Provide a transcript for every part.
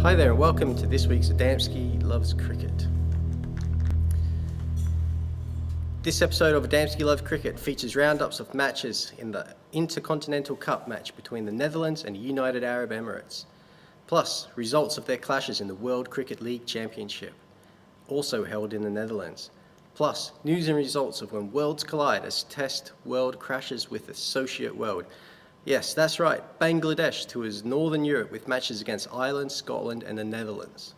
Hi there and welcome to this week's Adamski Loves Cricket. This episode of Adamski Loves Cricket features roundups of matches in the Intercontinental Cup match between the Netherlands and the United Arab Emirates, plus results of their clashes in the World Cricket League Championship, also held in the Netherlands, plus news and results of when worlds collide as Test World crashes with Associate World. Yes, that's right, Bangladesh tours Northern Europe with matches against Ireland, Scotland and the Netherlands.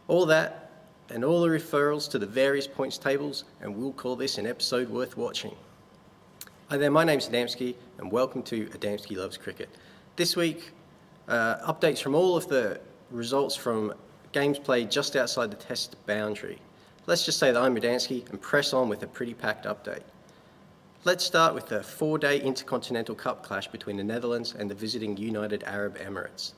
All that and all the referrals to the various points tables, and we'll call this an episode worth watching. Hi there, my name's Adamski and welcome to Adamski Loves Cricket. This week, updates from all of the results from games played just outside the Test boundary. Let's just say that I'm Adamski and press on with a pretty packed update. Let's start with the 4-day Intercontinental Cup clash between the Netherlands and the visiting United Arab Emirates.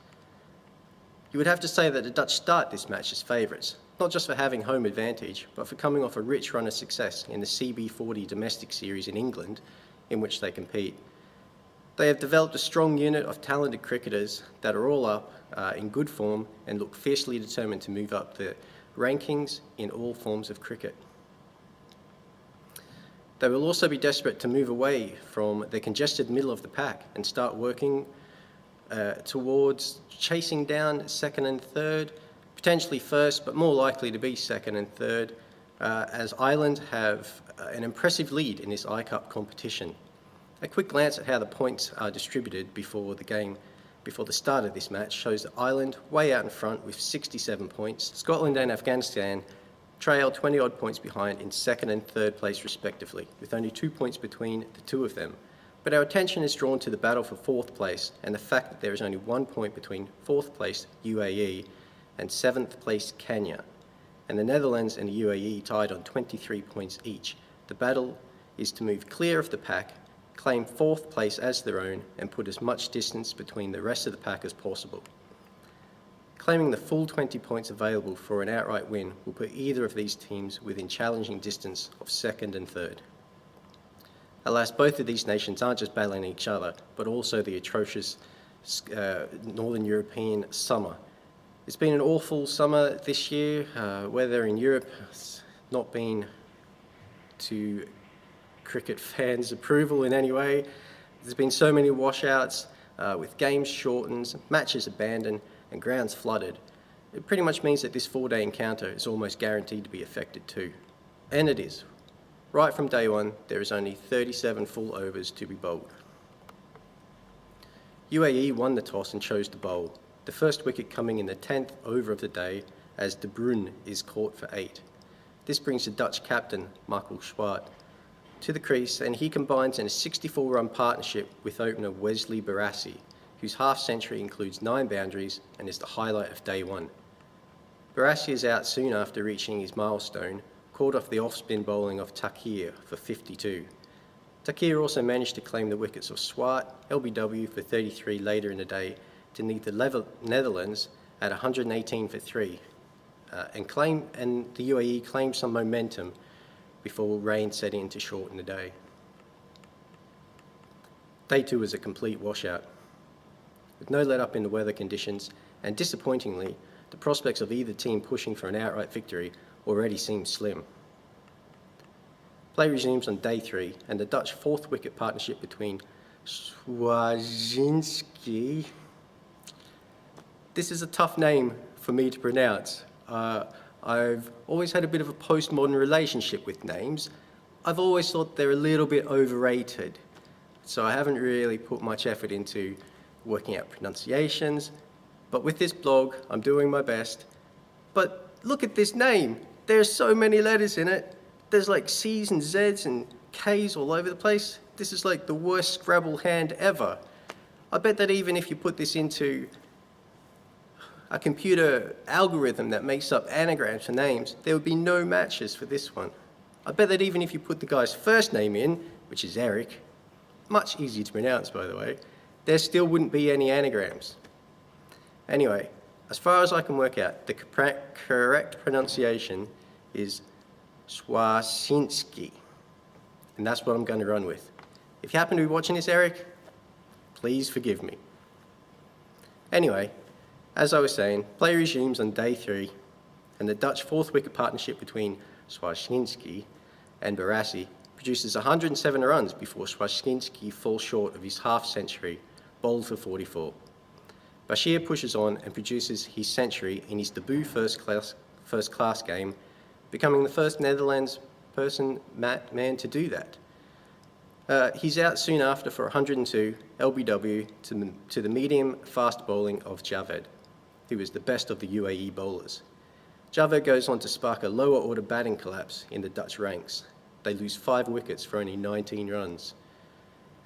You would have to say that the Dutch start this match as favourites, not just for having home advantage, but for coming off a rich run of success in the CB40 domestic series in England, in which they compete. They have developed a strong unit of talented cricketers that are all up in good form and look fiercely determined to move up the rankings in all forms of cricket. They will also be desperate to move away from the congested middle of the pack and start working towards chasing down second and third, potentially first, but more likely to be second and third, as Ireland have an impressive lead in this I-Cup competition. A quick glance at how the points are distributed before the start of this match shows that Ireland way out in front with 67 points, Scotland and Afghanistan trail 20-odd points behind in second and third place respectively, with only 2 points between the two of them. But our attention is drawn to the battle for fourth place and the fact that there is only 1 point between fourth place UAE and seventh place Kenya, and the Netherlands and the UAE tied on 23 points each. The battle is to move clear of the pack, claim fourth place as their own, and put as much distance between the rest of the pack as possible. Claiming the full 20 points available for an outright win will put either of these teams within challenging distance of second and third. Alas, both of these nations aren't just battling each other, but also the atrocious Northern European summer. It's been an awful summer this year. Weather in Europe has not been to cricket fans' approval in any way. There's been so many washouts with games shortened, matches abandoned, and grounds flooded. It pretty much means that this 4-day encounter is almost guaranteed to be affected too. And it is. Right from day one, there is only 37 full overs to be bowled. UAE won the toss and chose to bowl, the first wicket coming in the 10th over of the day as De Bruyne is caught for 8. This brings the Dutch captain, Michael Swart, to the crease, and he combines in a 64-run partnership with opener Wesley Barassi, whose half-century includes 9 boundaries and is the highlight of day one. Barassi is out soon after reaching his milestone, caught off the off-spin bowling of Takir for 52. Takir also managed to claim the wickets of Swart, LBW for 33 later in the day to lead the Netherlands at 118 for 3, and the UAE claimed some momentum before rain set in to shorten the day. Day 2 was a complete washout, with no let-up in the weather conditions, and disappointingly, the prospects of either team pushing for an outright victory already seemed slim. Play resumes on day 3, and the Dutch fourth wicket partnership between Swazinski. This is a tough name for me to pronounce. I've always had a bit of a postmodern relationship with names. I've always thought they're a little bit overrated, so I haven't really put much effort into working out pronunciations, but with this blog, I'm doing my best. But look at this name. There's so many letters in it. There's like C's and Z's and K's all over the place. This is like the worst Scrabble hand ever. I bet that even if you put this into a computer algorithm that makes up anagrams for names, there would be no matches for this one. I bet that even if you put the guy's first name in, which is Eric, much easier to pronounce by the way, there still wouldn't be any anagrams. Anyway, as far as I can work out, the correct pronunciation is Swazinski, and that's what I'm going to run with. If you happen to be watching this, Eric, please forgive me. Anyway, As I was saying, play resumes on day 3, and the Dutch fourth wicket partnership between Swazinski and Barassi produces 107 runs before Swazinski falls short of his half-century, bowled for 44. Bashir pushes on and produces his century in his debut first-class game, becoming the first Netherlands man to do that. He's out soon after for 102 LBW to the medium-fast bowling of Javed, who was the best of the UAE bowlers. Javed goes on to spark a lower-order batting collapse in the Dutch ranks. They lose 5 wickets for only 19 runs,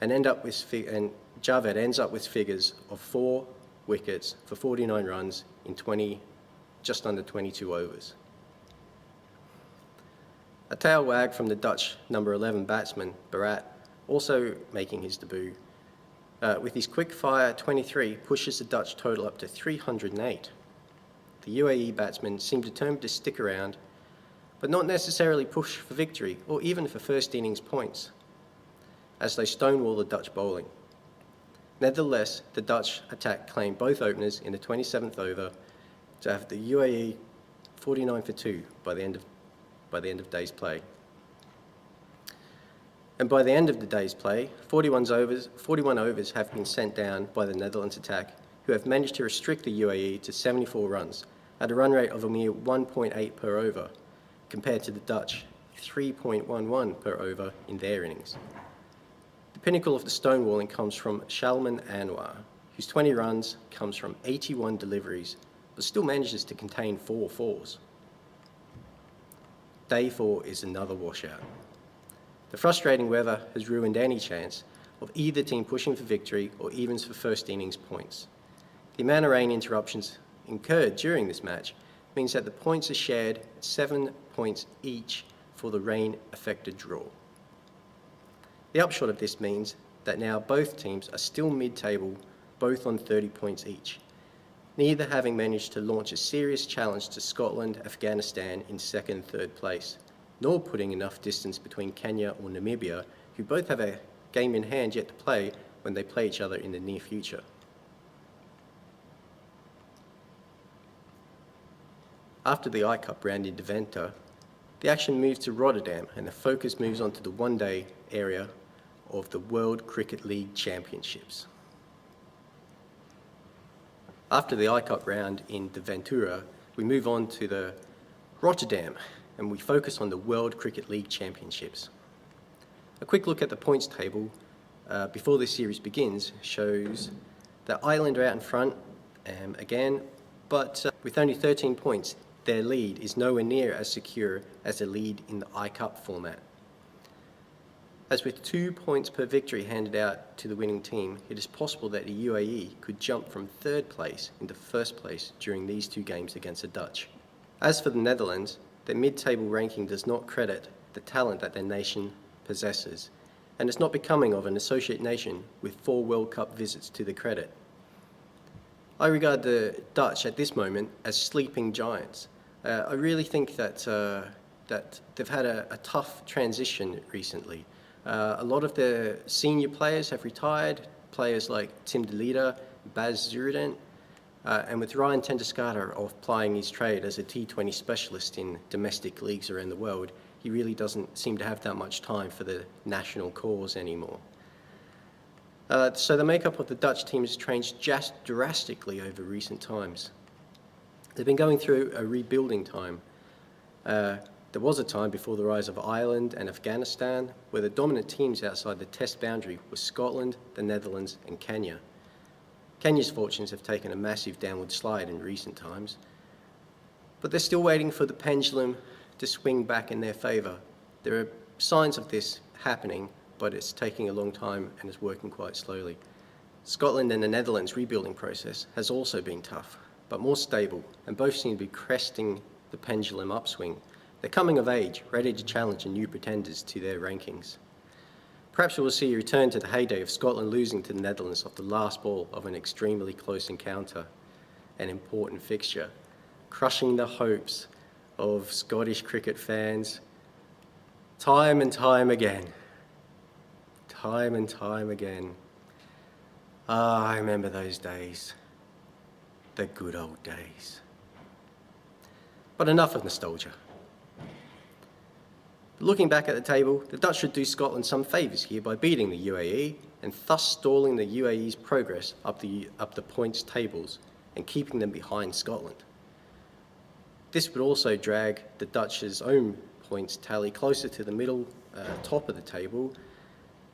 and Javed ends up with figures of 4 wickets for 49 runs in just under 22 overs. A tail wag from the Dutch number 11 batsman, Barat, also making his debut. With his quick-fire 23, pushes the Dutch total up to 308. The UAE batsmen seem determined to stick around, but not necessarily push for victory or even for first innings points, as they stonewall the Dutch bowling. Nevertheless, the Dutch attack claimed both openers in the 27th over to have the UAE 49 for 2 by the end of day's play. And by the end of the day's play, 41 overs have been sent down by the Netherlands attack, who have managed to restrict the UAE to 74 runs at a run rate of a mere 1.8 per over, compared to the Dutch 3.11 per over in their innings. The pinnacle of the stonewalling comes from Shalman Anwar, whose 20 runs comes from 81 deliveries, but still manages to contain 4 fours. Day 4 is another washout. The frustrating weather has ruined any chance of either team pushing for victory or even for first innings points. The amount of rain interruptions incurred during this match means that the points are shared at 7 points each for the rain-affected draw. The upshot of this means that now both teams are still mid-table, both on 30 points each, neither having managed to launch a serious challenge to Scotland, Afghanistan in 2nd and 3rd place, nor putting enough distance between Kenya or Namibia, who both have a game in hand yet to play when they play each other in the near future. After the I-Cup round in Deventer, the action moves to Rotterdam and the focus moves on to the one-day area of the World Cricket League Championships. After the I-Cup round in Deventer, we move on to the Rotterdam and we focus on the World Cricket League Championships. A quick look at the points table before this series begins shows that Ireland are out in front again, but with only 13 points, their lead is nowhere near as secure as the lead in the I-Cup format. As with 2 points per victory handed out to the winning team, it is possible that the UAE could jump from 3rd place into 1st place during these 2 games against the Dutch. As for the Netherlands, their mid-table ranking does not credit the talent that their nation possesses, and it's not becoming of an associate nation with 4 World Cup visits to the credit. I regard the Dutch at this moment as sleeping giants. I really think that they've had a tough transition recently. A lot of the senior players have retired, players like Tim de Leeder, Baz Zurden, and with Ryan Tendeskater off plying his trade as a T20 specialist in domestic leagues around the world, he really doesn't seem to have that much time for the national cause anymore. So the makeup of the Dutch team has changed just drastically over recent times. They've been going through a rebuilding time. There was a time before the rise of Ireland and Afghanistan where the dominant teams outside the test boundary were Scotland, the Netherlands and Kenya. Kenya's fortunes have taken a massive downward slide in recent times, but they're still waiting for the pendulum to swing back in their favour. There are signs of this happening, but it's taking a long time and is working quite slowly. Scotland and the Netherlands' rebuilding process has also been tough, but more stable, and both seem to be cresting the pendulum upswing. They're coming of age, ready to challenge new pretenders to their rankings. Perhaps we will see a return to the heyday of Scotland losing to the Netherlands off the last ball of an extremely close encounter, an important fixture, crushing the hopes of Scottish cricket fans time and time again. Time and time again. Ah, I remember those days. the good old days. But enough of nostalgia. Looking back at the table, the Dutch should do Scotland some favours here by beating the UAE and thus stalling the UAE's progress up the points tables and keeping them behind Scotland. This would also drag the Dutch's own points tally closer to the middle top of the table,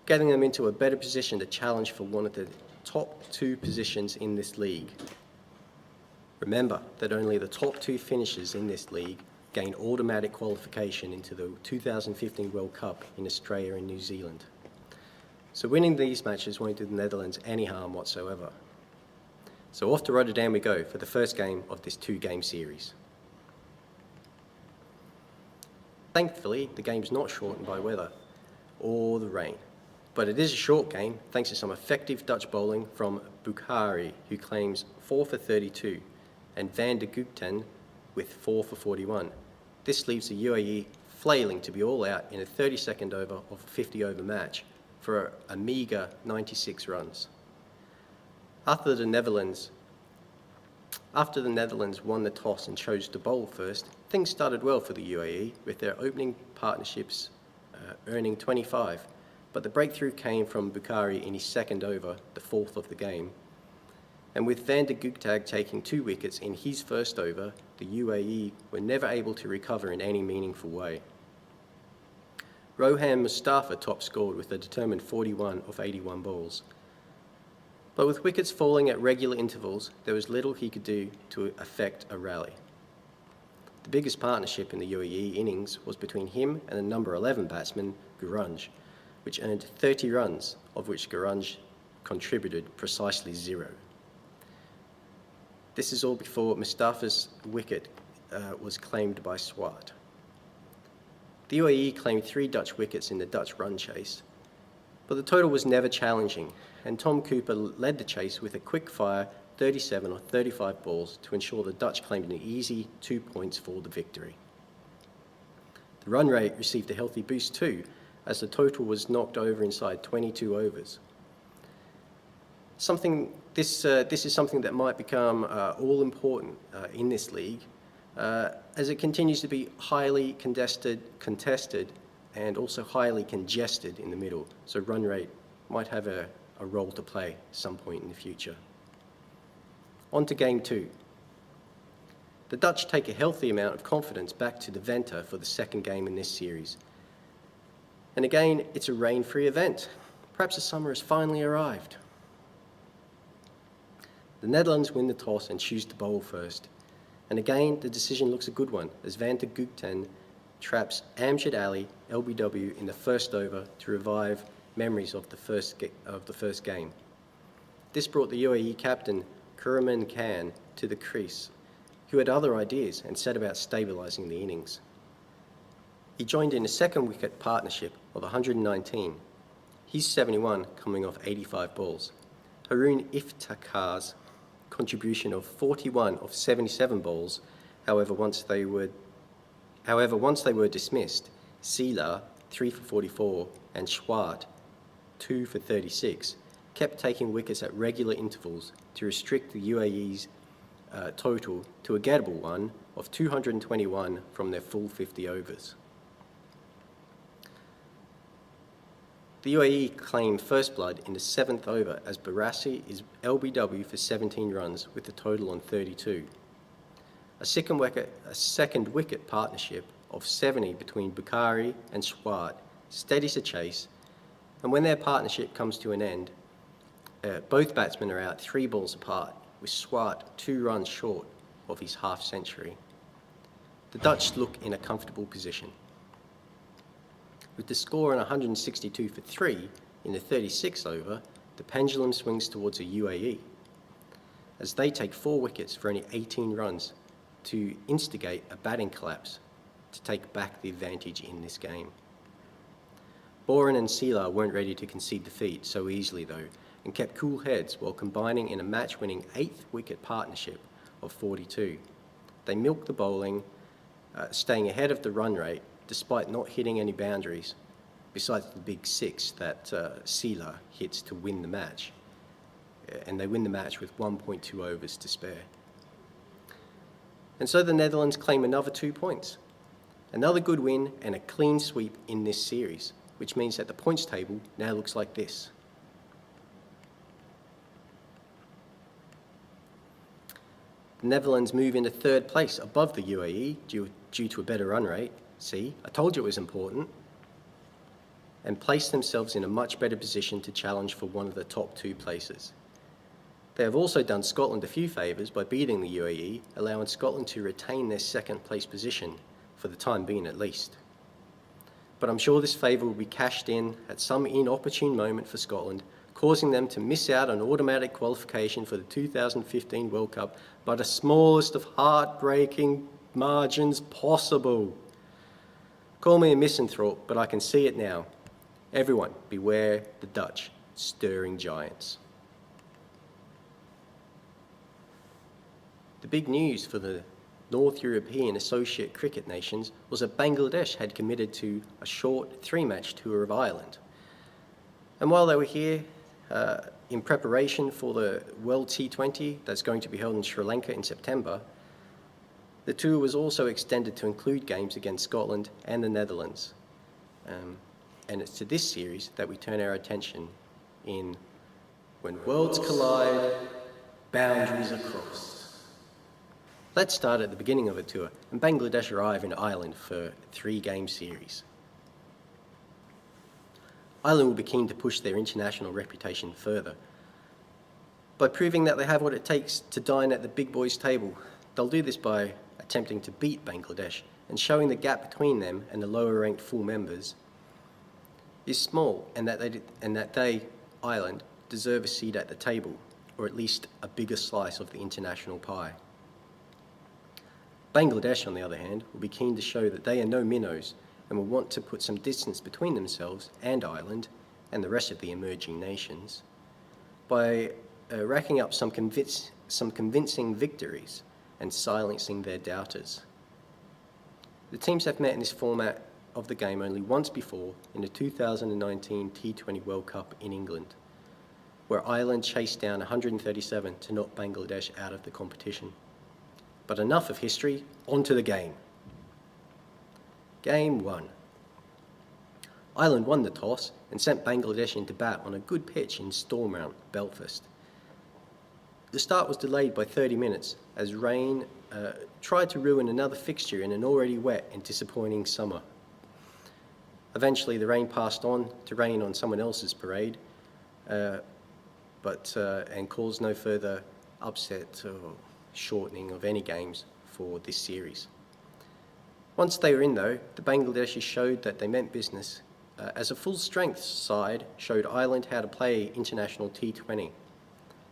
getting them into a better position to challenge for one of the top 2 positions in this league. Remember that only the top 2 finishers in this league gain automatic qualification into the 2015 World Cup in Australia and New Zealand. So winning these matches won't do the Netherlands any harm whatsoever. So off to Rotterdam we go for the first game of this 2-game series. Thankfully, the game's not shortened by weather or the rain, but it is a short game thanks to some effective Dutch bowling from Bukhari, who claims 4 for 32, and Van der Gugten with 4 for 41. This leaves the UAE flailing to be all out in a 32nd over of a 50-over match for a meagre 96 runs. After the Netherlands won the toss and chose to bowl first, things started well for the UAE, with their opening partnerships earning 25, but the breakthrough came from Bukhari in his 2nd over, the 4th of the game. And with Van der Gugten taking 2 wickets in his 1st over, the UAE were never able to recover in any meaningful way. Rohan Mustafa top scored with a determined 41 of 81 balls. But with wickets falling at regular intervals, there was little he could do to affect a rally. The biggest partnership in the UAE innings was between him and the number 11 batsman, Gurunj, which earned 30 runs, of which Gurunj contributed precisely 0. This is all before Mustafa's wicket was claimed by Swart. The UAE claimed 3 Dutch wickets in the Dutch run chase, but the total was never challenging, and Tom Cooper led the chase with a quick-fire 37 or 35 balls to ensure the Dutch claimed an easy 2 points for the victory. The run rate received a healthy boost too, as the total was knocked over inside 22 overs. This is something that might become all-important in this league, as it continues to be highly contested, and also highly congested in the middle, so run rate might have a role to play at some point in the future. On to Game 2. The Dutch take a healthy amount of confidence back to the Venter for the 2nd game in this series. And again, it's a rain-free event. Perhaps the summer has finally arrived. The Netherlands win the toss and choose to bowl first. And again, the decision looks a good one, as Van der Gugten traps Amjad Ali, LBW, in the 1st over to revive memories of the first game. This brought the UAE captain, Kurman Khan, to the crease, who had other ideas and set about stabilising the innings. He joined in a 2nd wicket partnership of 119, his 71 coming off 85 balls. Haroon Iftikhar's contribution of 41 of 77 balls, however, once they were dismissed, Sela, 3 for 44, and Swart, 2 for 36, kept taking wickets at regular intervals to restrict the UAE's total to a gettable one of 221 from their full 50 overs. The UAE claimed first blood in the 7th over as Barassi is LBW for 17 runs with a total on 32. A second wicket partnership of 70 between Bukhari and Swart steadies the chase, and when their partnership comes to an end, both batsmen are out 3 balls apart, with Swart 2 runs short of his half-century. The Dutch look in a comfortable position. With the score on 162 for 3 in the 36th over, the pendulum swings towards the UAE, as they take 4 wickets for only 18 runs to instigate a batting collapse to take back the advantage in this game. Boren and Sela weren't ready to concede defeat so easily though, and kept cool heads while combining in a match-winning 8th wicket partnership of 42. They milked the bowling, staying ahead of the run rate despite not hitting any boundaries, besides the big 6 that Sela hits to win the match. And they win the match with 1.2 overs to spare. And so the Netherlands claim another 2 points. Another good win and a clean sweep in this series, which means that the points table now looks like this. The Netherlands move into third place above the UAE due to a better run rate. See, I told you it was important. And place themselves in a much better position to challenge for one of the top 2 places. They have also done Scotland a few favours by beating the UAE, allowing Scotland to retain their second place position, for the time being at least. But I'm sure this favour will be cashed in at some inopportune moment for Scotland, causing them to miss out on automatic qualification for the 2015 World Cup by the smallest of heartbreaking margins possible. Call me a misanthrope, but I can see it now. Everyone, beware the Dutch stirring giants. The big news for the North European Associate Cricket nations was that Bangladesh had committed to a short 3-match tour of Ireland. And while they were here in preparation for the World T20 that's going to be held in Sri Lanka in September, the tour was also extended to include games against Scotland and the Netherlands. And it's to this series that we turn our attention in When Worlds Collide, Boundaries Are Crossed. Let's start at the beginning of the tour, and Bangladesh arrive in Ireland for a 3-game series. Ireland will be keen to push their international reputation further. By proving that they have what it takes to dine at the big boys' table, they'll do this by attempting to beat Bangladesh and showing the gap between them and the lower-ranked full members is small, and that they, Ireland, deserve a seat at the table, or at least a bigger slice of the international pie. Bangladesh, on the other hand, will be keen to show that they are no minnows and will want to put some distance between themselves and Ireland and the rest of the emerging nations by racking up some convincing victories and silencing their doubters. The teams have met in this format of the game only once before in the 2019 T20 World Cup in England, where Ireland chased down 137 to knock Bangladesh out of the competition. But enough of history, on to the game. Game 1. Ireland won the toss and sent Bangladesh into bat on a good pitch in Stormont, Belfast. The start was delayed by 30 minutes as rain tried to ruin another fixture in an already wet and disappointing summer. Eventually the rain passed on to rain on someone else's parade, and caused no further upset or shortening of any games for this series. Once they were in though, the Bangladeshis showed that they meant business, as a full-strength side showed Ireland how to play international T20.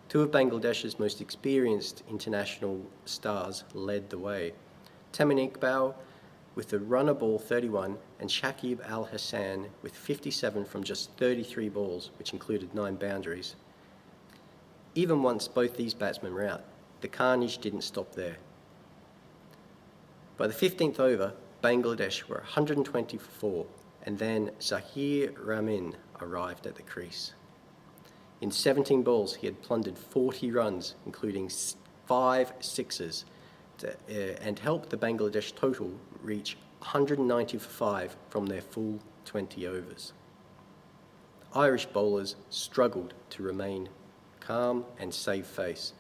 2 of Bangladesh's most experienced international stars led the way. Tamin Iqbal with the runner ball 31 and Shakib Al Hassan with 57 from just 33 balls, which included 9 boundaries. Even once both these batsmen were out, the carnage didn't stop there. By the 15th over, Bangladesh were 120 for 4, and then Zahir Ramin arrived at the crease. In 17 balls, he had plundered 40 runs, including 5 sixes, and helped the Bangladesh total reach 190 for 5 from their full 20 overs. Irish bowlers struggled to remain calm and save face.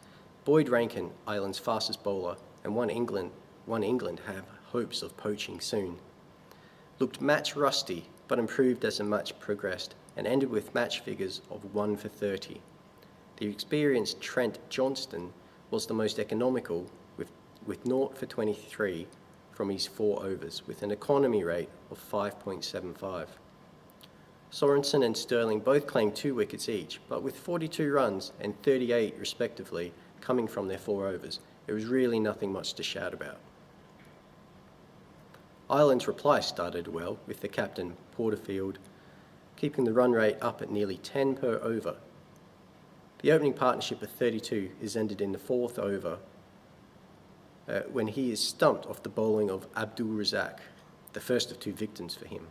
Boyd Rankin, Ireland's fastest bowler, and one England have hopes of poaching soon, looked match rusty but improved as the match progressed and ended with match figures of 1 for 30. The experienced Trent Johnston was the most economical with 0 for 23 from his 4 overs with an economy rate of 5.75. Sorensen and Sterling both claimed 2 wickets each, but with 42 runs and 38 respectively coming from their 4 overs, there was really nothing much to shout about. Ireland's reply started well, with the captain, Porterfield, keeping the run rate up at nearly 10 per over. The opening partnership of 32 is ended in the 4th over when he is stumped off the bowling of Abdul Razak, the first of 2 victims for him.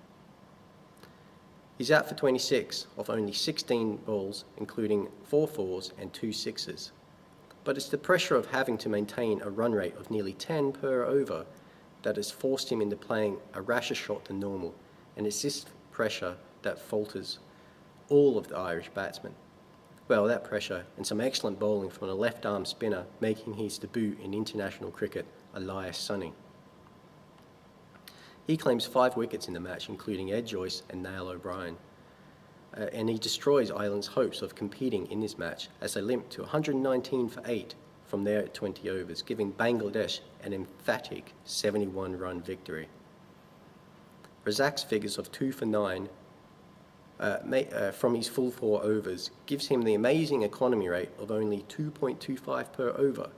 He's out for 26 off only 16 balls, including 4 fours and 2 sixes. but it's the pressure of having to maintain a run rate of nearly 10 per over that has forced him into playing a rasher shot than normal, and it's this pressure that falters all of the Irish batsmen. Well, that pressure and some excellent bowling from a left-arm spinner making his debut in international cricket, Elias Sunny. He claims 5 wickets in the match, including Ed Joyce and Niall O'Brien, and he destroys Ireland's hopes of competing in this match as they limp to 119 for 8 from there at 20 overs, giving Bangladesh an emphatic 71-run victory. Razak's figures of 2 for 9 from his full 4 overs gives him the amazing economy rate of only 2.25 per over,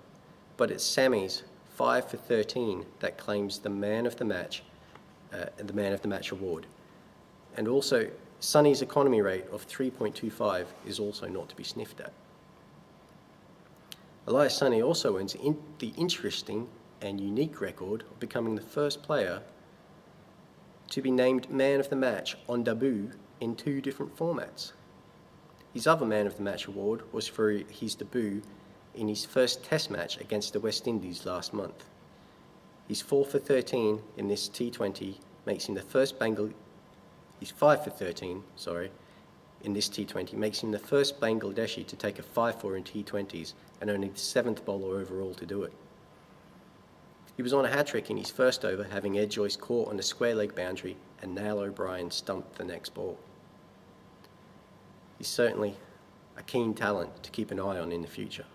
but it's Sammy's 5 for 13 that claims the man of the match award. And also, Sunny's economy rate of 3.25 is also not to be sniffed at. Elias Sunny also owns the interesting and unique record of becoming the first player to be named man of the match on debut in 2 different formats. His other man of the match award was for his debut in his first test match against the West Indies last month. His 4 for 13 in this T20 makes him the first His 5 for 13, in this T20 makes him the first Bangladeshi to take a 5-4 in T20s and only the 7th bowler overall to do it. He was on a hat-trick in his first over, having Ed Joyce caught on a square leg boundary and Niall O'Brien stumped the next ball. He's certainly a keen talent to keep an eye on in the future.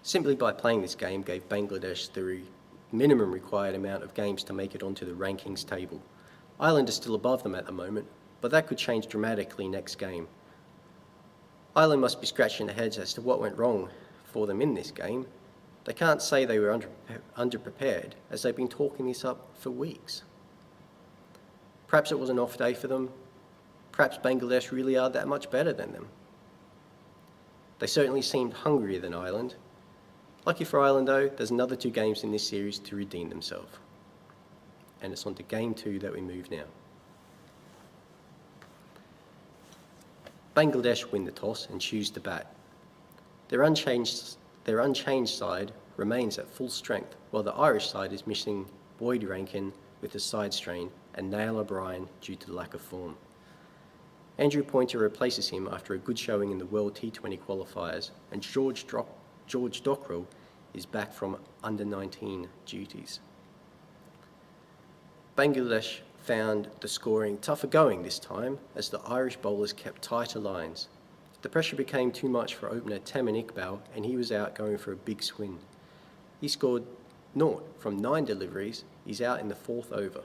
Simply by playing this game gave Bangladesh the minimum required amount of games to make it onto the rankings table. Ireland is still above them at the moment, but that could change dramatically next game. Ireland must be scratching their heads as to what went wrong for them in this game. They can't say they were underprepared, as they've been talking this up for weeks. Perhaps it was an off day for them. Perhaps Bangladesh really are that much better than them. They certainly seemed hungrier than Ireland. Lucky for Ireland though, there's another 2 games in this series to redeem themselves. And it's on to game 2 that we move now. Bangladesh win the toss and choose to bat. Their unchanged side remains at full strength, while the Irish side is missing Boyd Rankin with a side strain and Niall O'Brien due to the lack of form. Andrew Pointer replaces him after a good showing in the World T20 qualifiers, and George Dockrell is back from under-19 duties. Bangladesh found the scoring tougher going this time as the Irish bowlers kept tighter lines. The pressure became too much for opener Tamim Iqbal, and he was out going for a big swing. He scored 0 from 9 deliveries. He's out in the 4th over.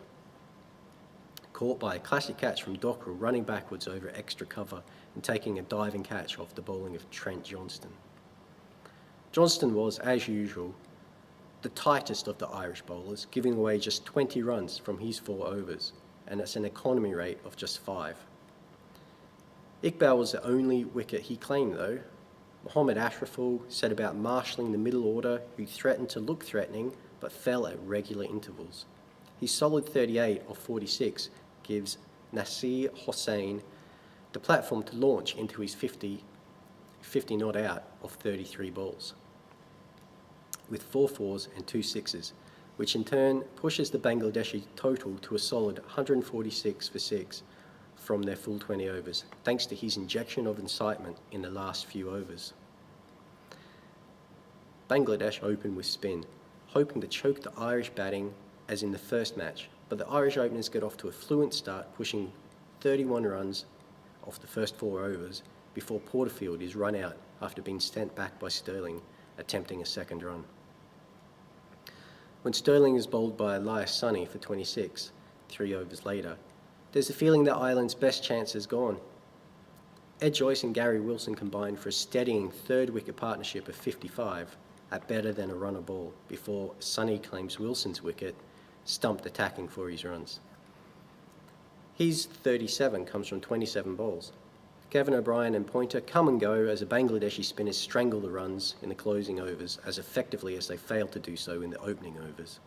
Caught by a classic catch from Dockrell running backwards over extra cover and taking a diving catch off the bowling of Trent Johnston. Johnston was, as usual, the tightest of the Irish bowlers, giving away just 20 runs from his 4 overs, and it's an economy rate of just 5. Iqbal was the only wicket he claimed though. Mohammad Ashraful set about marshalling the middle order, who threatened to look threatening but fell at regular intervals. His solid 38 of 46 gives Nasir Hossain the platform to launch into his 50 not out of 33 balls, with 4 fours and 2 sixes, which in turn pushes the Bangladeshi total to a solid 146 for 6 from their full 20 overs, thanks to his injection of incitement in the last few overs. Bangladesh opened with spin, hoping to choke the Irish batting as in the first match, but the Irish openers get off to a fluent start, pushing 31 runs off the first 4 overs before Porterfield is run out after being sent back by Sterling, attempting a second run. When Sterling is bowled by Elias Sunny for 26, 3 overs later, there's a feeling that Ireland's best chance is gone. Ed Joyce and Gary Wilson combined for a steadying 3rd wicket partnership of 55 at better than a run a ball before Sunny claims Wilson's wicket, stumped attacking for his runs. His 37 comes from 27 balls. Kevin O'Brien and Pointer come and go as the Bangladeshi spinners strangle the runs in the closing overs as effectively as they failed to do so in the opening overs.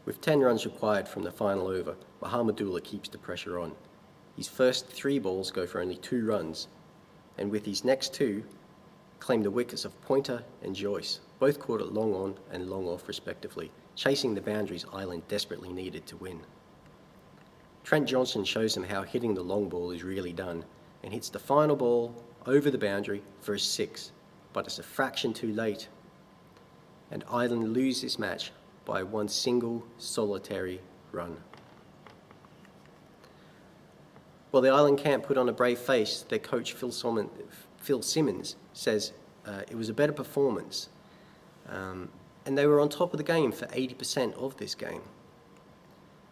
With 10 runs required from the final over, Mahamadullah keeps the pressure on. His first 3 balls go for only 2 runs, and with his next 2, claimed the wickets of Pointer and Joyce, both caught it long on and long off respectively, chasing the boundaries Ireland desperately needed to win. Trent Johnson shows them how hitting the long ball is really done and hits the final ball over the boundary for a 6, but it's a fraction too late, and Ireland lose this match by one single solitary run. While the Ireland camp put on a brave face, their coach Phil Simmons says it was a better performance, and they were on top of the game for 80% of this game,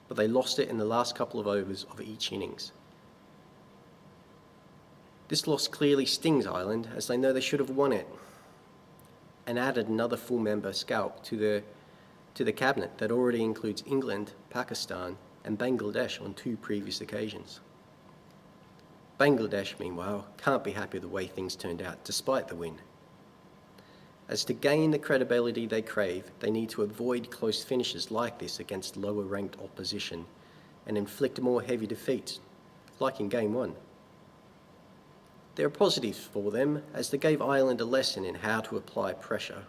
but they lost it in the last couple of overs of each innings. This loss clearly stings Ireland, as they know they should have won it, and added another full member scalp to the cabinet that already includes England, Pakistan and Bangladesh on 2 previous occasions. Bangladesh, meanwhile, can't be happy with the way things turned out, despite the win. As to gain the credibility they crave, they need to avoid close finishes like this against lower-ranked opposition and inflict more heavy defeats, like in Game 1. There are positives for them, as they gave Ireland a lesson in how to apply pressure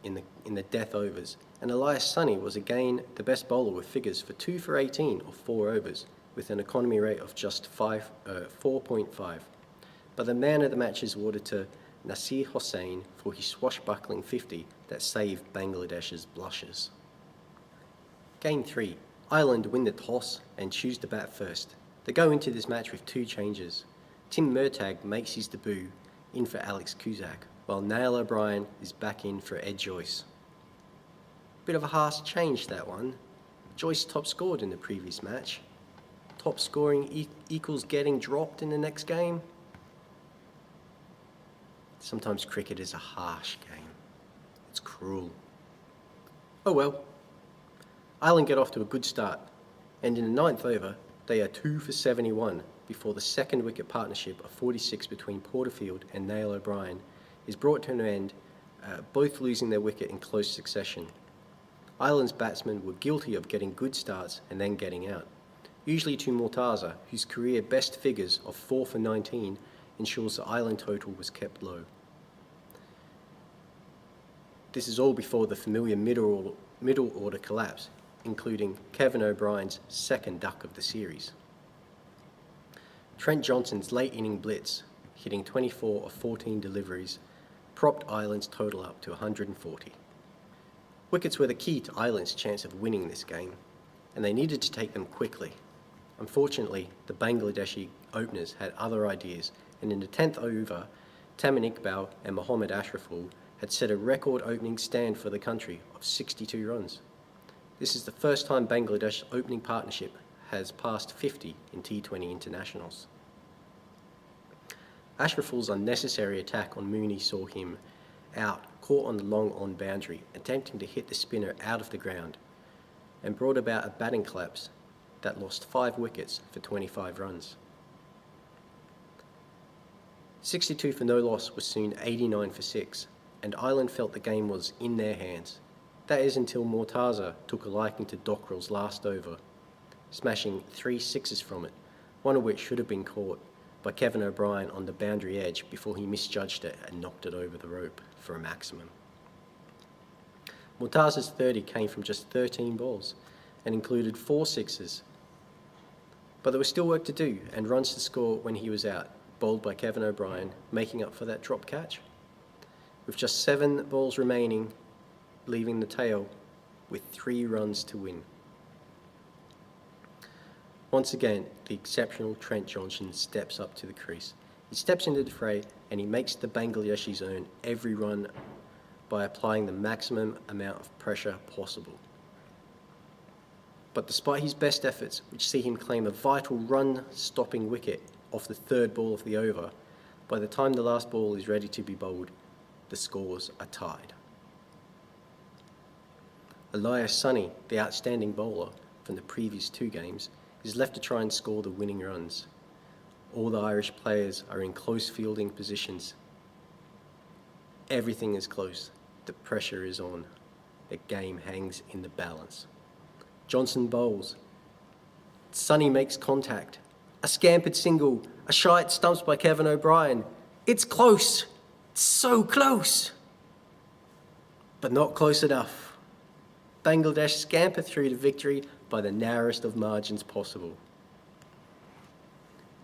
in the death overs, and Elias Sonny was again the best bowler with figures for 2 for 18 of 4 overs, with an economy rate of just 4.5. But the man of the match is awarded to Nasir Hossain for his swashbuckling 50 that saved Bangladesh's blushes. Game 3. Ireland win the toss and choose to bat first. They go into this match with 2 changes. Tim Murtagh makes his debut in for Alex Cusack, while Niall O'Brien is back in for Ed Joyce. Bit of a harsh change, that one. Joyce top scored in the previous match. Top scoring equals getting dropped in the next game. Sometimes cricket is a harsh game. It's cruel. Oh well. Ireland get off to a good start, and in the 9th over, they are 2 for 71 before the second wicket partnership of 46 between Porterfield and Niall O'Brien is brought to an end, both losing their wicket in close succession. Ireland's batsmen were guilty of getting good starts and then getting out, usually to Mortaza, whose career best figures of 4 for 19 ensures the Ireland total was kept low. This is all before the familiar middle order collapse, including Kevin O'Brien's second duck of the series. Trent Johnson's late inning blitz, hitting 24 of 14 deliveries, propped Ireland's total up to 140. Wickets were the key to Ireland's chance of winning this game, and they needed to take them quickly. Unfortunately, the Bangladeshi openers had other ideas, and in the 10th over, Tamim Iqbal and Mohammad Ashraful had set a record opening stand for the country of 62 runs. This is the first time Bangladesh's opening partnership has passed 50 in T20 internationals. Ashraful's unnecessary attack on Mooney saw him out, caught on the long on boundary, attempting to hit the spinner out of the ground, and brought about a batting collapse that lost 5 wickets for 25 runs. 62 for no loss was soon 89 for 6, and Ireland felt the game was in their hands. That is until Mortaza took a liking to Dockrell's last over, smashing 3 sixes from it, one of which should have been caught by Kevin O'Brien on the boundary edge before he misjudged it and knocked it over the rope for a maximum. Mortaza's 30 came from just 13 balls and included 4 sixes, but there was still work to do and runs to score when he was out, bowled by Kevin O'Brien, making up for that drop catch. With just 7 balls remaining, leaving the tail with 3 runs to win. Once again, the exceptional Trent Johnson steps up to the crease. He steps into the fray and he makes the Bangladeshis earn every run by applying the maximum amount of pressure possible. But despite his best efforts, which see him claim a vital run-stopping wicket off the 3rd ball of the over, by the time the last ball is ready to be bowled, the scores are tied. Elias Sonny, the outstanding bowler from the previous 2 games, is left to try and score the winning runs. All the Irish players are in close fielding positions. Everything is close. The pressure is on. The game hangs in the balance. Johnson bowls. Sonny makes contact. A scampered single. A shite stumps by Kevin O'Brien. It's close. So close, but not close enough. Bangladesh scampered through to victory by the narrowest of margins possible.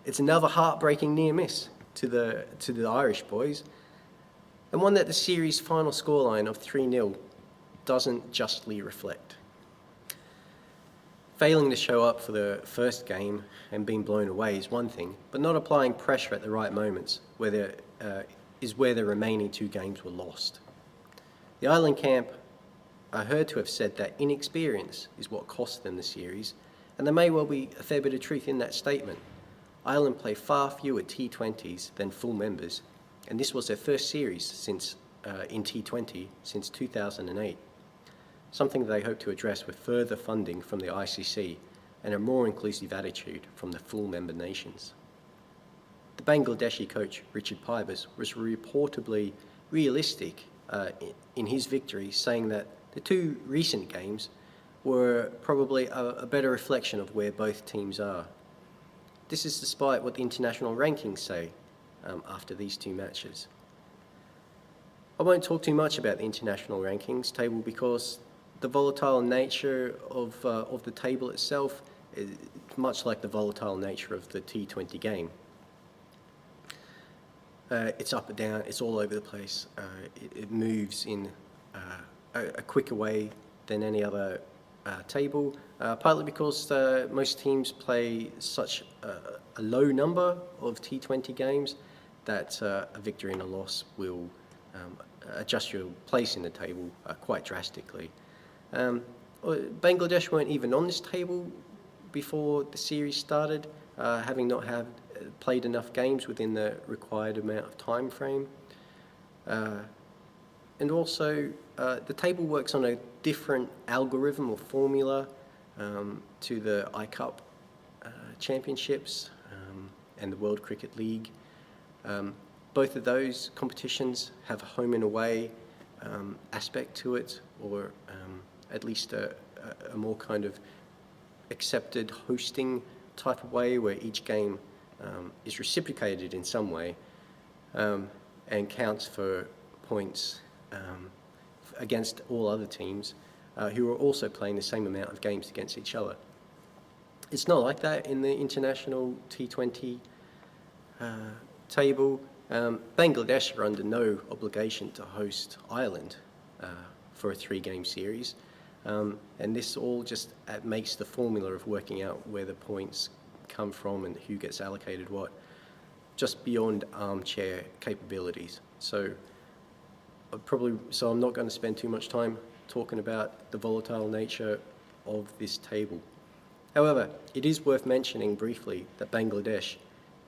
It's another heartbreaking near miss to the Irish boys, and one that the series' final scoreline of 3-0 doesn't justly reflect. Failing to show up for the first game and being blown away is one thing, but not applying pressure at the right moments is where the remaining 2 games were lost. The Ireland camp are heard to have said that inexperience is what cost them the series, and there may well be a fair bit of truth in that statement. Ireland play far fewer T20s than full members, and this was their first series in T20 since 2008, something they hope to address with further funding from the ICC and a more inclusive attitude from the full member nations. The Bangladeshi coach, Richard Pybus, was reportedly realistic in his victory, saying that the 2 recent games were probably a better reflection of where both teams are. This is despite what the international rankings say after these 2 matches. I won't talk too much about the international rankings table because the volatile nature of the table itself is much like the volatile nature of the T20 game. It's up and down, it's all over the place. It moves in a quicker way than any other table, partly because most teams play such a low number of T20 games that a victory and a loss will adjust your place in the table quite drastically. Bangladesh weren't even on this table before the series started, having not played enough games within the required amount of time frame. And also, the table works on a different algorithm or formula to the I-Cup championships and the World Cricket League. Both of those competitions have a home and away aspect to it, or at least a more kind of accepted hosting type of way where each game is reciprocated in some way and counts for points against all other teams who are also playing the same amount of games against each other. It's not like that in the international T20 table. Bangladesh are under no obligation to host Ireland for a 3-game series. And this all just makes the formula of working out where the points come from and who gets allocated what just beyond armchair capabilities. So I'm not going to spend too much time talking about the volatile nature of this table. However, it is worth mentioning briefly that Bangladesh,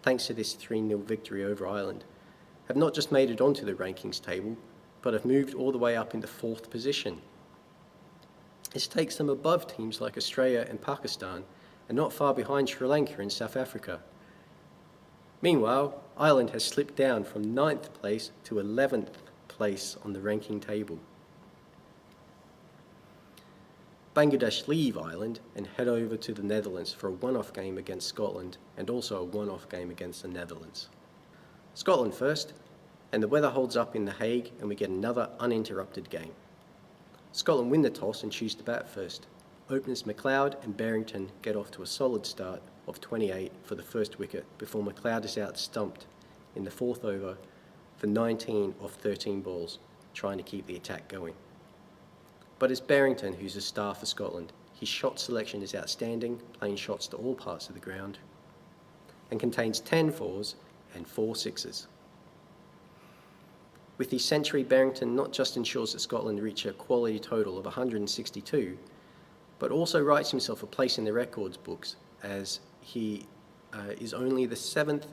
thanks to this 3-0 victory over Ireland, have not just made it onto the rankings table, but have moved all the way up into 4th position. This takes them above teams like Australia and Pakistan, and not far behind Sri Lanka and South Africa. Meanwhile, Ireland has slipped down from 9th place to 11th place on the ranking table. Bangladesh leave Ireland and head over to the Netherlands for a one-off game against Scotland and also a one-off game against the Netherlands. Scotland first, and the weather holds up in The Hague and we get another uninterrupted game. Scotland win the toss and choose to bat first. Openers McLeod and Barrington get off to a solid start of 28 for the first wicket before McLeod is out stumped in the 4th over for 19 off 13 balls, trying to keep the attack going. But it's Barrington who's a star for Scotland. His shot selection is outstanding, playing shots to all parts of the ground, and contains 10 fours and 4 sixes. With his century, Barrington not just ensures that Scotland reach a quality total of 162, but also writes himself a place in the records books as he is only the 7th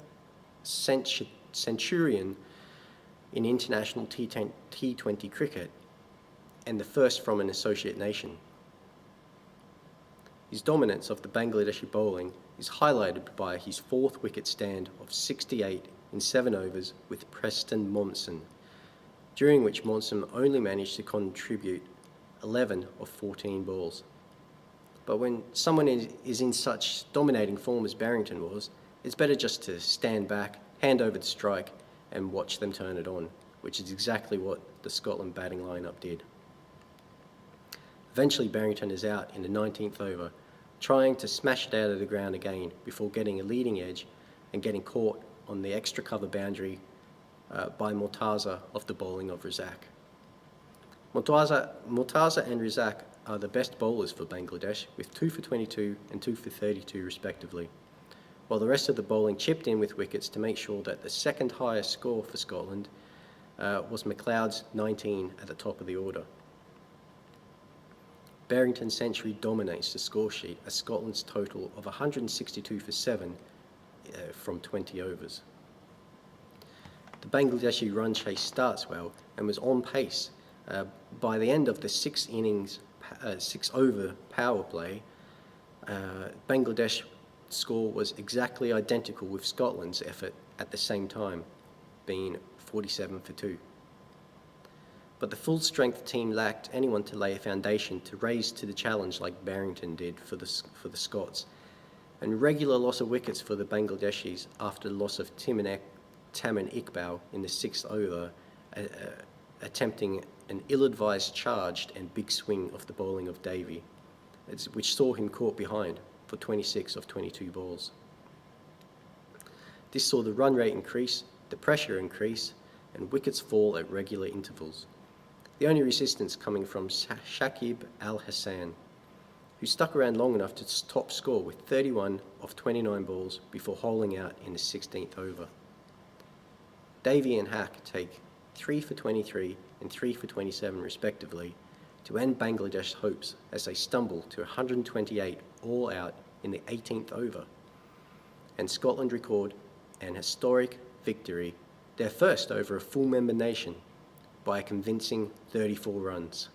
centurion in international T20 cricket and the first from an associate nation. His dominance of the Bangladeshi bowling is highlighted by his 4th wicket stand of 68 in 7 overs with Preston Monson, during which Monson only managed to contribute 11 of 14 balls. But when someone is in such dominating form as Barrington was, it's better just to stand back, hand over the strike, and watch them turn it on. which is exactly what the Scotland batting lineup did. Eventually Barrington is out in the 19th over, trying to smash it out of the ground again before getting a leading edge and getting caught on the extra cover boundary by Mortaza off the bowling of Razak. Mortaza and Razak are the best bowlers for Bangladesh, with 2 for 22 and 2 for 32 respectively, while the rest of the bowling chipped in with wickets to make sure that the second highest score for Scotland was McLeod's 19 at the top of the order. Barrington's century dominates the score sheet as Scotland's total of 162 for 7 from 20 overs. The Bangladeshi run chase starts well and was on pace. By the end of the 6 over power play, Bangladesh score was exactly identical with Scotland's effort at the same time, being 47 for 2. But the full-strength team lacked anyone to lay a foundation to raise to the challenge like Barrington did for the Scots, and regular loss of wickets for the Bangladeshis after the loss of Tamin Iqbal in the 6th over, attempting an ill-advised charged and big swing off the bowling of Davey, which saw him caught behind for 26 of 22 balls. This saw the run rate increase, the pressure increase, and wickets fall at regular intervals. The only resistance coming from Shakib Al Hassan, who stuck around long enough to top score with 31 of 29 balls before holing out in the 16th over. Davey and Hack take 3 for 23 and 3 for 27 respectively to end Bangladesh's hopes as they stumble to 128 all out in the 18th over, and Scotland record an historic victory, their first over a full member nation, by a convincing 34 runs.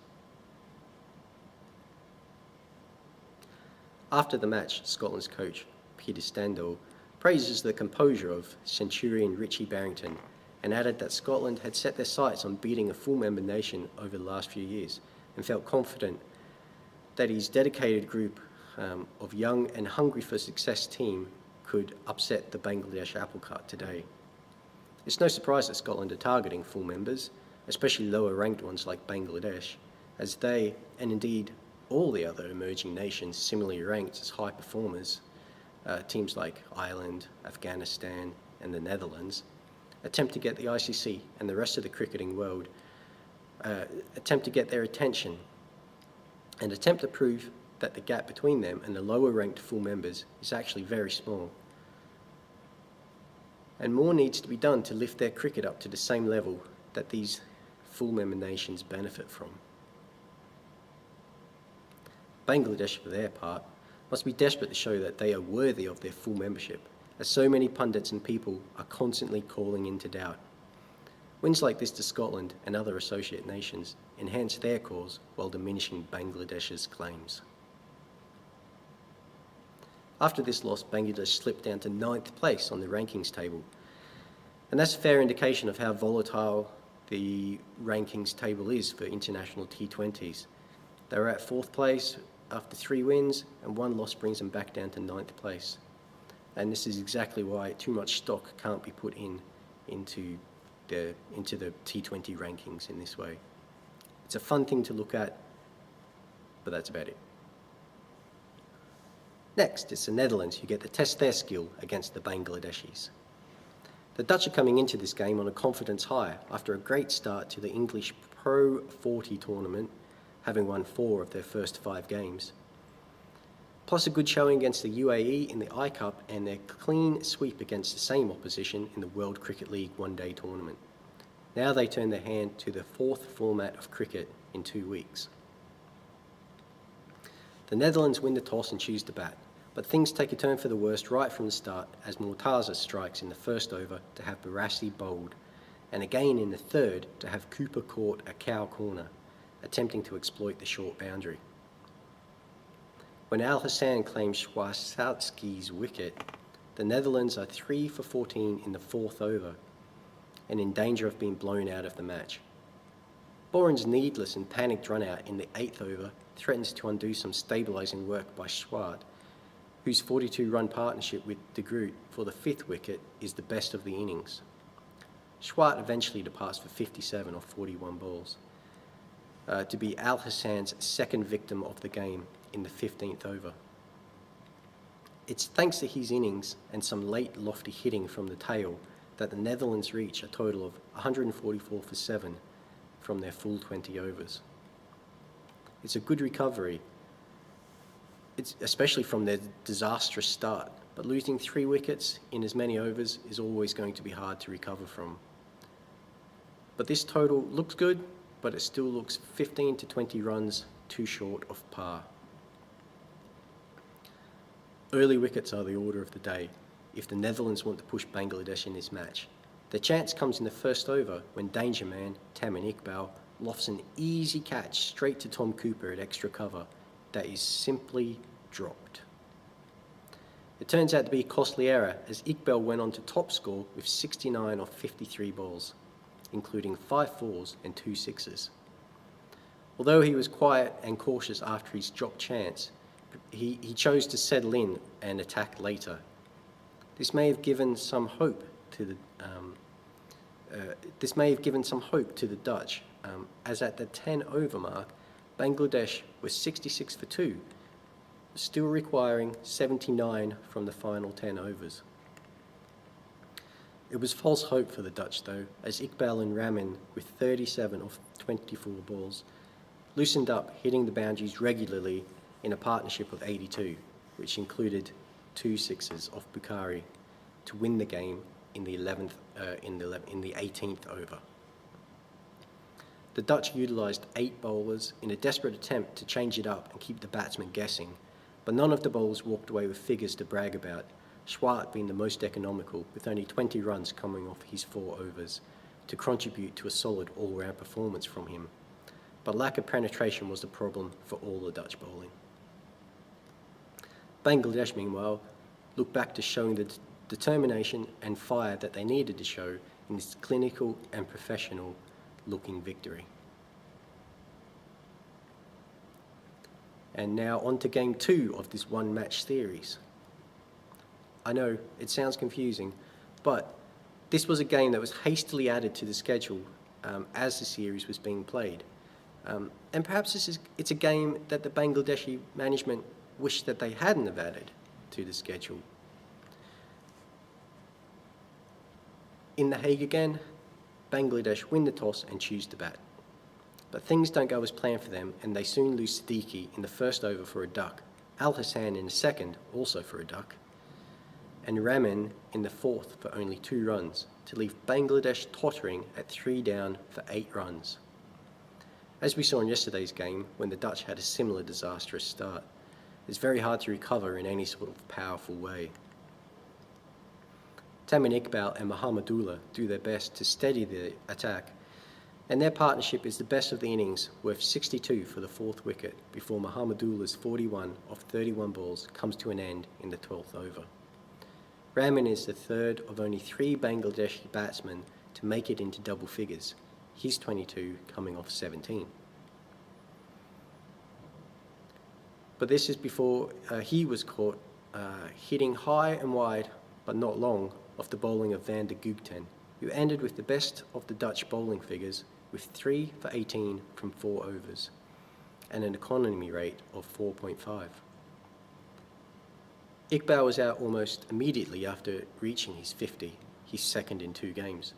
After the match, Scotland's coach, Peter Standall, praises the composure of Centurion Richie Barrington and added that Scotland had set their sights on beating a full member nation over the last few years and felt confident that his dedicated group of young and hungry for success team could upset the Bangladesh apple cart today. It's no surprise that Scotland are targeting full members, especially lower ranked ones like Bangladesh, as they, and indeed all the other emerging nations similarly ranked as high performers, teams like Ireland, Afghanistan and the Netherlands, attempt to get the ICC and the rest of the cricketing world, attempt to get their attention and attempt to prove that the gap between them and the lower ranked full members is actually very small. And more needs to be done to lift their cricket up to the same level that these full member nations benefit from. Bangladesh, for their part, must be desperate to show that they are worthy of their full membership, as so many pundits and people are constantly calling into doubt. Wins like this to Scotland and other associate nations enhance their cause while diminishing Bangladesh's claims. After this loss, Bangladesh slipped down to 9th place on the rankings table, and that's a fair indication of how volatile the rankings table is for international T20s. They were at 4th place after 3 wins, and 1 loss brings them back down to 9th place. And this is exactly why too much stock can't be put into the T20 rankings in this way. It's a fun thing to look at, but that's about it. Next, it's the Netherlands who get to test their skill against the Bangladeshis. The Dutch are coming into this game on a confidence high after a great start to the English Pro 40 tournament, having won 4 of their first 5 games. Plus a good showing against the UAE in the I Cup and their clean sweep against the same opposition in the World Cricket League one-day tournament. Now they turn their hand to the 4th format of cricket in 2 weeks. The Netherlands win the toss and choose to bat, but things take a turn for the worst right from the start as Mortaza strikes in the 1st over to have Barassi bowled, and again in the 3rd to have Cooper caught a cow corner, attempting to exploit the short boundary. When Al Hassan claims Schwarzowski's wicket, the Netherlands are 3 for 14 in the 4th over and in danger of being blown out of the match. Boren's needless and panicked run out in the 8th over threatens to undo some stabilising work by Schwart, whose 42-run partnership with de Groot for the 5th wicket is the best of the innings. Swart eventually departs for 57 off 41 balls, to be Al Hassan's second victim of the game in the 15th over. It's thanks to his innings and some late lofty hitting from the tail that the Netherlands reach a total of 144 for 7 from their full 20 overs. It's a good recovery, especially from their disastrous start, but losing 3 wickets in as many overs is always going to be hard to recover from. But this total looks good, but it still looks 15 to 20 runs too short of par. Early wickets are the order of the day if the Netherlands want to push Bangladesh in this match. The chance comes in the first over when danger man Tamim Iqbal lofts an easy catch straight to Tom Cooper at extra cover that is simply dropped. It turns out to be a costly error as Iqbal went on to top score with 69 off 53 balls, including 5 fours and 2 sixes. Although he was quiet and cautious after his dropped chance, he chose to settle in and attack later. This may have given some hope to the Dutch, as at the 10 over mark, Bangladesh was 66 for 2, still requiring 79 from the final 10 overs. It was false hope for the Dutch though, as Iqbal and Rahman, with 37 off 24 balls, loosened up, hitting the boundaries regularly in a partnership of 82, which included 2 sixes off Bukhari to win the game in the 18th over. The Dutch utilised 8 bowlers in a desperate attempt to change it up and keep the batsmen guessing, but none of the bowlers walked away with figures to brag about, Swart being the most economical, with only 20 runs coming off his 4 overs, to contribute to a solid all-round performance from him. But lack of penetration was the problem for all the Dutch bowling. Bangladesh, meanwhile, looked back to showing the determination and fire that they needed to show in this clinical and professional-looking victory. And now on to Game 2 of this one-match series. I know, it sounds confusing, but this was a game that was hastily added to the schedule as the series was being played. And perhaps it's a game that the Bangladeshi management wished that they hadn't have added to the schedule. In The Hague again, Bangladesh win the toss and choose to bat. But things don't go as planned for them, and they soon lose Siddiqui in the first over for a duck, Al Hassan in the second, also for a duck, and Rahman in the fourth for only 2 runs, to leave Bangladesh tottering at 3 down for 8 runs. As we saw in yesterday's game, when the Dutch had a similar disastrous start, it's very hard to recover in any sort of powerful way. Tamim Iqbal and Mahamadullah do their best to steady the attack, and their partnership is the best of the innings, worth 62 for the 4th wicket, before Mahamadullah's 41 off 31 balls comes to an end in the 12th over. Rahman is the third of only 3 Bangladeshi batsmen to make it into double figures, his 22 coming off 17. But this is before he was caught hitting high and wide, but not long, off the bowling of Van der Gugten, who ended with the best of the Dutch bowling figures with 3 for 18 from 4 overs and an economy rate of 4.5. Iqbal was out almost immediately after reaching his 50, his second in 2 games.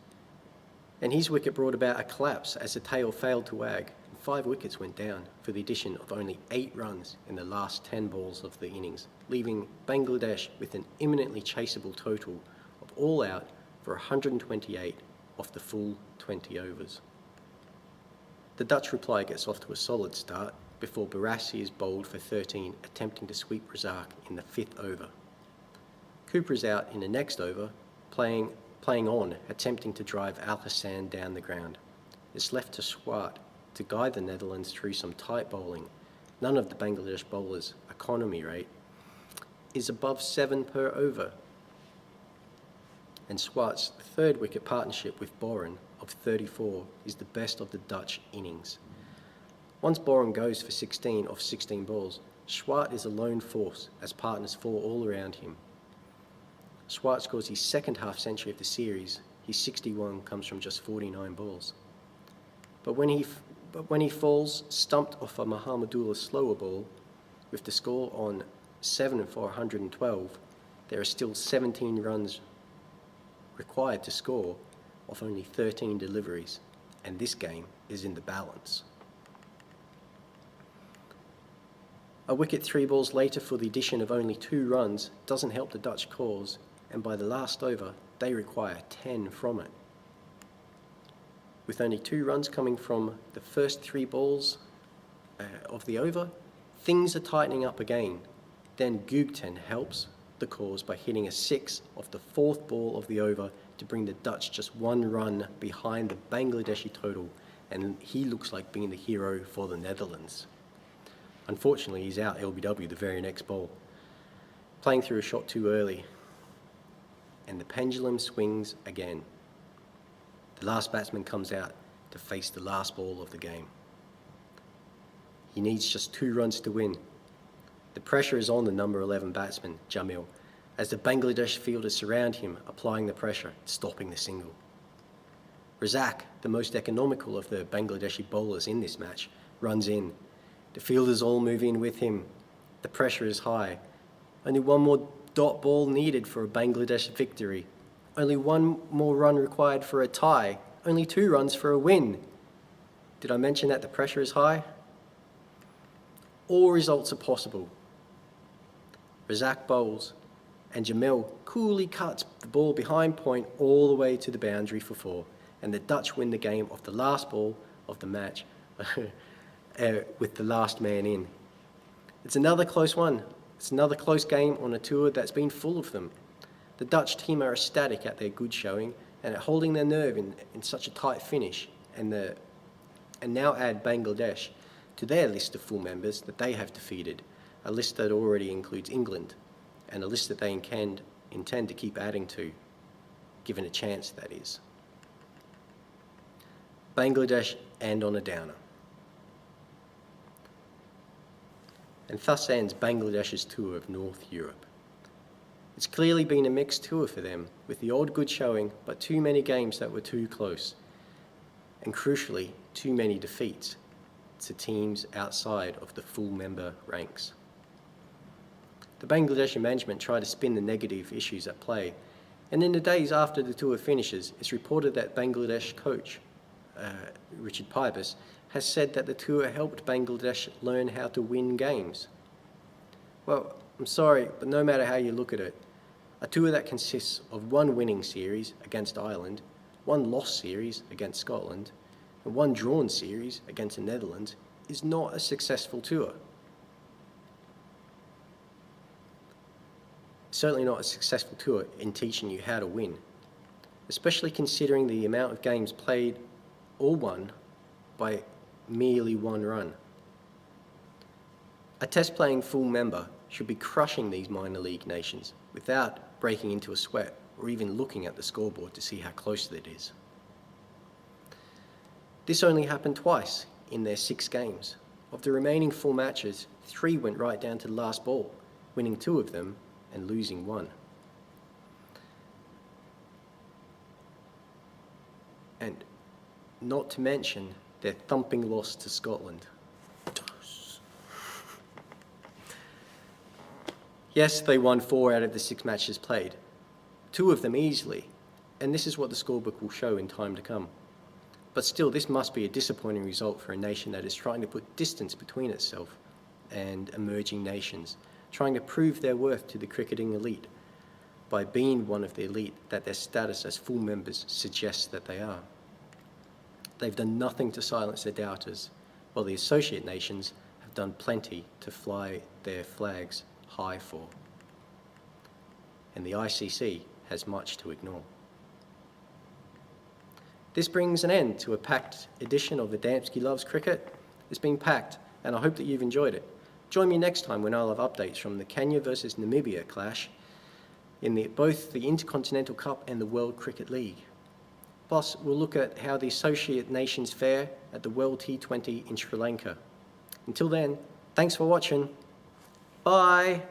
And his wicket brought about a collapse as the tail failed to wag, and 5 wickets went down for the addition of only 8 runs in the last 10 balls of the innings, leaving Bangladesh with an imminently chaseable total of all out for 128 off the full 20 overs. The Dutch reply gets off to a solid start before Barassi is bowled for 13, attempting to sweep Razak in the 5th over. Cooper is out in the next over, playing on, attempting to drive Al Hassan down the ground. It's left to Swart to guide the Netherlands through some tight bowling. None of the Bangladesh bowlers' economy rate is above 7 per over. And Swart's 3rd wicket partnership with Boren of 34 is the best of the Dutch innings. Once Boren goes for 16 off 16 balls, Swart is a lone force as partners fall all around him. Swart scores his 2nd half-century of the series, his 61 comes from just 49 balls. But when he falls, stumped off a Mahamadullah slower ball, with the score on 7 for 112, there are still 17 runs required to score off only 13 deliveries, and this game is in the balance. A wicket 3 balls later for the addition of only 2 runs doesn't help the Dutch cause, and by the last over, they require 10 from it. With only 2 runs coming from the first 3 balls of the over, things are tightening up again. Then Gugten helps the cause by hitting a 6 off the 4th ball of the over to bring the Dutch just 1 run behind the Bangladeshi total, and he looks like being the hero for the Netherlands. Unfortunately, he's out LBW the very next ball, playing through a shot too early, and the pendulum swings again. The last batsman comes out to face the last ball of the game. He needs just 2 runs to win. The pressure is on the number 11 batsman, Jamil, as the Bangladesh fielders surround him, applying the pressure, stopping the single. Razak, the most economical of the Bangladeshi bowlers in this match, runs in. The fielders all move in with him. The pressure is high. Only 1 more dot ball needed for a Bangladesh victory. Only 1 more run required for a tie. Only 2 runs for a win. Did I mention that the pressure is high? All results are possible. Razak bowls, and Jamil coolly cuts the ball behind point all the way to the boundary for 4, and the Dutch win the game off the last ball of the match with the last man in. It's another close one. It's another close game on a tour that's been full of them. The Dutch team are ecstatic at their good showing and at holding their nerve in such a tight finish, and now add Bangladesh to their list of full members that they have defeated, a list that already includes England, and a list that they intend to keep adding to, given a chance, that is. Bangladesh end on a downer. And thus ends Bangladesh's tour of North Europe. It's clearly been a mixed tour for them, with the odd good showing, but too many games that were too close, and crucially, too many defeats to teams outside of the full member ranks. The Bangladeshi management try to spin the negative issues at play, and in the days after the tour finishes, it's reported that Bangladesh coach, Richard Pybus, has said that the tour helped Bangladesh learn how to win games. Well, I'm sorry, but no matter how you look at it, a tour that consists of 1 winning series against Ireland, 1 lost series against Scotland, and 1 drawn series against the Netherlands is not a successful tour. Certainly not a successful tour in teaching you how to win, especially considering the amount of games played or won by merely 1 run. A test-playing full member should be crushing these minor league nations without breaking into a sweat or even looking at the scoreboard to see how close it is. This only happened twice in their 6 games. Of the remaining 4 matches, 3 went right down to the last ball, winning 2 of them and losing 1. And not to mention their thumping loss to Scotland. Yes, they won 4 out of the 6 matches played, 2 of them easily, and this is what the scorebook will show in time to come. But still, this must be a disappointing result for a nation that is trying to put distance between itself and emerging nations, trying to prove their worth to the cricketing elite by being one of the elite that their status as full members suggests that they are. They've done nothing to silence their doubters, while the associate nations have done plenty to fly their flags high for. And the ICC has much to ignore. This brings an end to a packed edition of Adamski Loves Cricket. It's been packed, and I hope that you've enjoyed it. Join me next time when I'll have updates from the Kenya versus Namibia clash in both the Intercontinental Cup and the World Cricket League. Plus, we'll look at how the associate nations fare at the World T20 in Sri Lanka. Until then, thanks for watching. Bye.